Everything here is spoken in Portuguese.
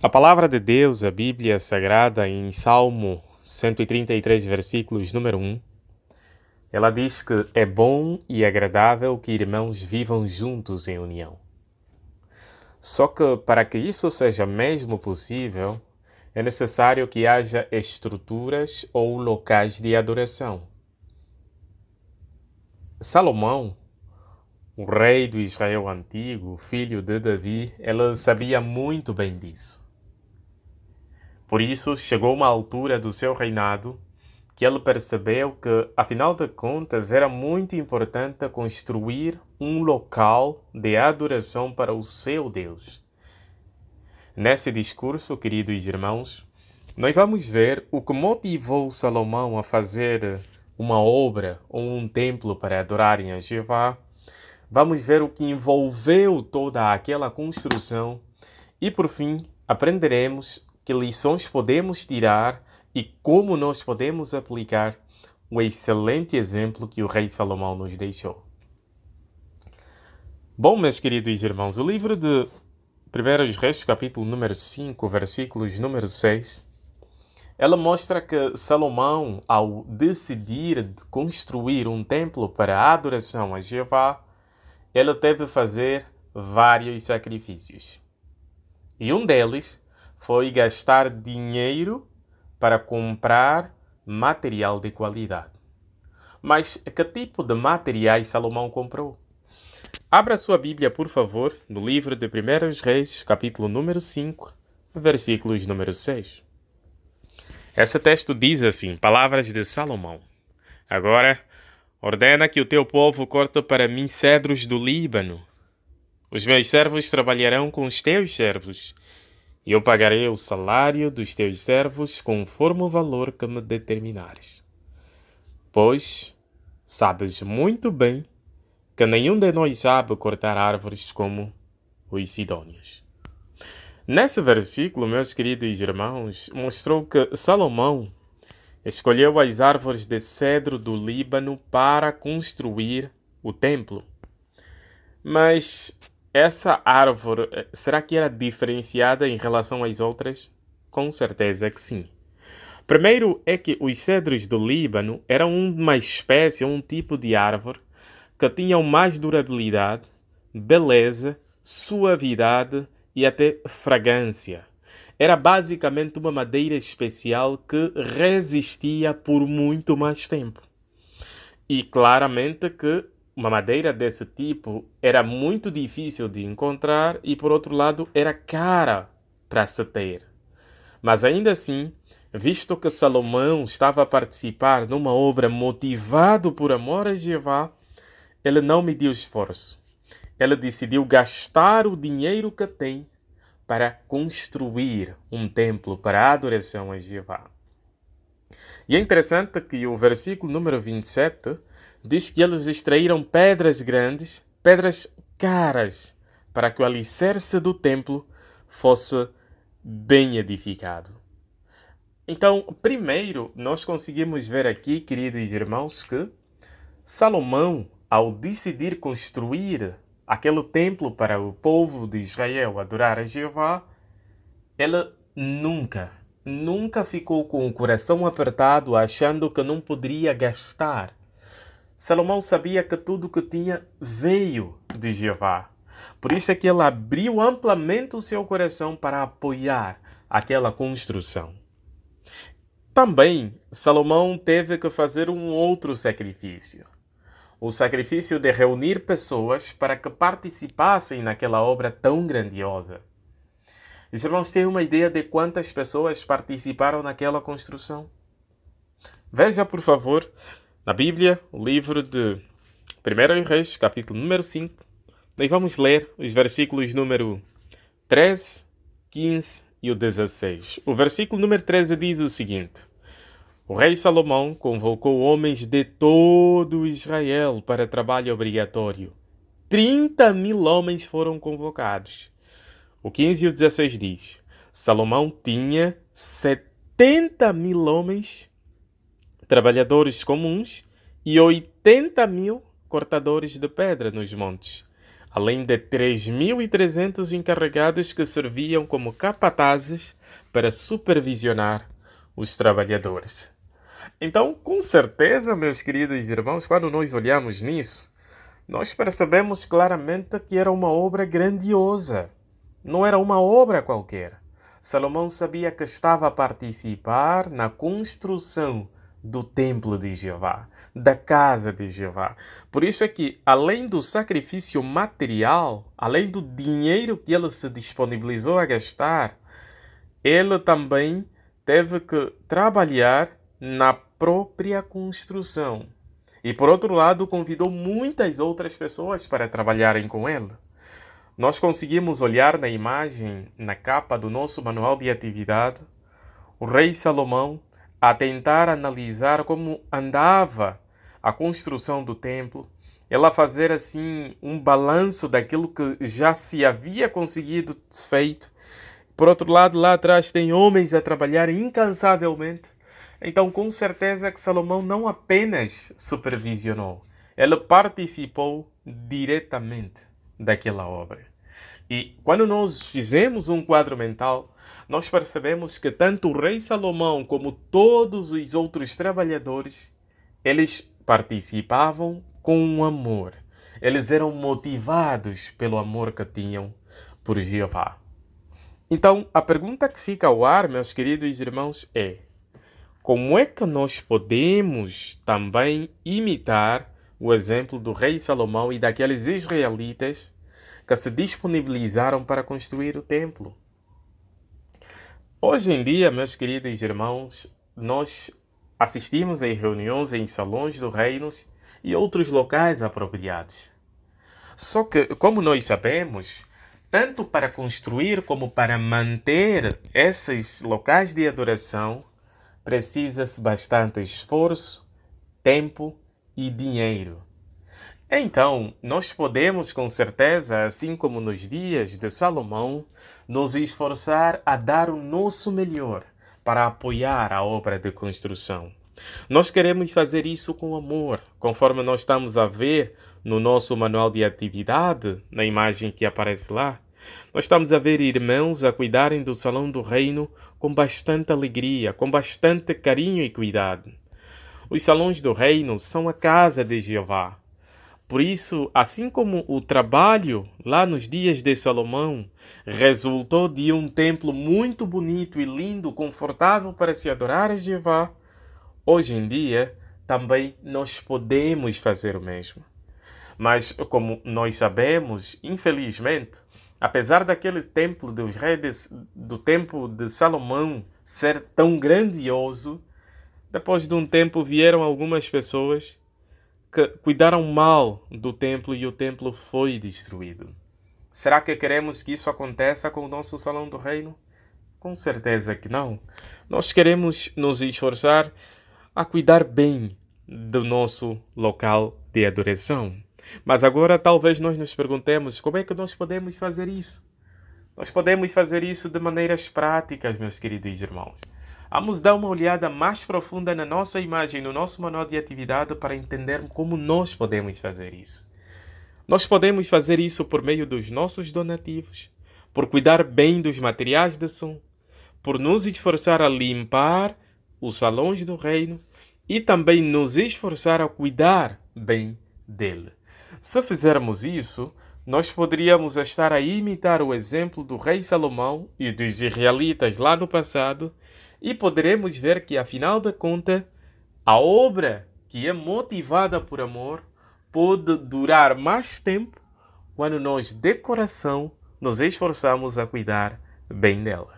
A palavra de Deus, a Bíblia Sagrada, em Salmo 133, versículos número 1, ela diz que é bom e agradável que irmãos vivam juntos em união. Só que para que isso seja mesmo possível, é necessário que haja estruturas ou locais de adoração. Salomão, o rei do Israel antigo, filho de Davi, ele sabia muito bem disso. Por isso, chegou uma altura do seu reinado que ele percebeu que, afinal de contas, era muito importante construir um local de adoração para o seu Deus. Nesse discurso, queridos irmãos, nós vamos ver o que motivou Salomão a fazer uma obra ou um templo para adorarem a Jeová. Vamos ver o que envolveu toda aquela construção e, por fim, aprenderemos que lições podemos tirar e como nós podemos aplicar o excelente exemplo que o rei Salomão nos deixou. Bom, meus queridos irmãos, o livro de 1 Reis, capítulo número 5, versículos número 6, ela mostra que Salomão, ao decidir construir um templo para a adoração a Jeová, ele teve que fazer vários sacrifícios. E um deles foi gastar dinheiro para comprar material de qualidade. Mas que tipo de materiais Salomão comprou? Abra sua Bíblia, por favor, no livro de 1 Reis, capítulo número 5, versículos número 6. Esse texto diz assim, palavras de Salomão. Agora, ordena que o teu povo corte para mim cedros do Líbano. Os meus servos trabalharão com os teus servos, e eu pagarei o salário dos teus servos conforme o valor que me determinares. Pois sabes muito bem que nenhum de nós sabe cortar árvores como os sidônios. Nesse versículo, meus queridos irmãos, mostrou que Salomão escolheu as árvores de cedro do Líbano para construir o templo. Mas essa árvore, será que era diferenciada em relação às outras? Com certeza que sim. Primeiro é que os cedros do Líbano eram uma espécie, um tipo de árvore que tinham mais durabilidade, beleza, suavidade e até fragrância. Era basicamente uma madeira especial que resistia por muito mais tempo. E claramente que uma madeira desse tipo era muito difícil de encontrar e, por outro lado, era cara para se ter. Mas ainda assim, visto que Salomão estava a participar numa obra motivado por amor a Jeová, ele não mediu esforço. Ele decidiu gastar o dinheiro que tem para construir um templo para a adoração a Jeová. E é interessante que o versículo número 27 diz que eles extraíram pedras grandes, pedras caras, para que o alicerce do templo fosse bem edificado. Então, primeiro, nós conseguimos ver aqui, queridos irmãos, que Salomão, ao decidir construir aquele templo para o povo de Israel adorar a Jeová, ele nunca ficou com o coração apertado achando que não poderia gastar. Salomão sabia que tudo que tinha veio de Jeová. Por isso é que ele abriu amplamente o seu coração para apoiar aquela construção. Também, Salomão teve que fazer um outro sacrifício. O sacrifício de reunir pessoas para que participassem naquela obra tão grandiosa. Os irmãos têm uma ideia de quantas pessoas participaram naquela construção? Veja, por favor, na Bíblia, o livro de 1 Reis, capítulo número 5. Nós vamos ler os versículos número 13, 15 e o 16. O versículo número 13 diz o seguinte. O rei Salomão convocou homens de todo Israel para trabalho obrigatório. 30.000 homens foram convocados. O 15 e o 16 diz, Salomão tinha 70.000 homens, trabalhadores comuns, e 80.000 cortadores de pedra nos montes, além de 3.300 encarregados que serviam como capatazes para supervisionar os trabalhadores. Então, com certeza, meus queridos irmãos, quando nós olhamos nisso, nós percebemos claramente que era uma obra grandiosa. Não era uma obra qualquer. Salomão sabia que estava a participar na construção do templo de Jeová, da casa de Jeová. Por isso é que, além do sacrifício material, além do dinheiro que ele se disponibilizou a gastar, ele também teve que trabalhar na própria construção. E, por outro lado, convidou muitas outras pessoas para trabalharem com ele. Nós conseguimos olhar na imagem, na capa do nosso manual de atividade, o rei Salomão a tentar analisar como andava a construção do templo, ela fazer assim um balanço daquilo que já se havia conseguido feito. Por outro lado, lá atrás tem homens a trabalhar incansavelmente. Então, com certeza que Salomão não apenas supervisionou, ele participou diretamente daquela obra. E quando nós fizemos um quadro mental, nós percebemos que tanto o rei Salomão como todos os outros trabalhadores, eles participavam com amor. Eles eram motivados pelo amor que tinham por Jeová. Então, a pergunta que fica ao ar, meus queridos irmãos, é: como é que nós podemos também imitar o exemplo do rei Salomão e daqueles israelitas que se disponibilizaram para construir o templo? Hoje em dia, meus queridos irmãos, nós assistimos em reuniões em salões do reino e outros locais apropriados. Só que, como nós sabemos, tanto para construir como para manter esses locais de adoração, precisa-se bastante esforço, tempo e dinheiro. Então, nós podemos com certeza, assim como nos dias de Salomão, nos esforçar a dar o nosso melhor para apoiar a obra de construção. Nós queremos fazer isso com amor, conforme nós estamos a ver no nosso manual de atividade, na imagem que aparece lá. Nós estamos a ver irmãos a cuidarem do salão do reino com bastante alegria, com bastante carinho e cuidado. Os salões do reino são a casa de Jeová. Por isso, assim como o trabalho lá nos dias de Salomão resultou de um templo muito bonito e lindo, confortável para se adorar a Jeová, hoje em dia também nós podemos fazer o mesmo. Mas, como nós sabemos, infelizmente, apesar daquele templo dos reis do tempo de Salomão ser tão grandioso, depois de um tempo vieram algumas pessoas que cuidaram mal do templo e o templo foi destruído. Será que queremos que isso aconteça com o nosso salão do reino? Com certeza que não. Nós queremos nos esforçar a cuidar bem do nosso local de adoração. Mas agora talvez nós nos perguntemos como é que nós podemos fazer isso? Nós podemos fazer isso de maneiras práticas, meus queridos irmãos. Vamos dar uma olhada mais profunda na nossa imagem, no nosso manual de atividade para entendermos como nós podemos fazer isso. Nós podemos fazer isso por meio dos nossos donativos, por cuidar bem dos materiais de som, por nos esforçar a limpar os salões do reino e também nos esforçar a cuidar bem dele. Se fizermos isso, nós poderíamos estar a imitar o exemplo do rei Salomão e dos israelitas lá no passado e poderemos ver que, afinal de contas, a obra que é motivada por amor pode durar mais tempo quando nós, de coração, nos esforçamos a cuidar bem dela.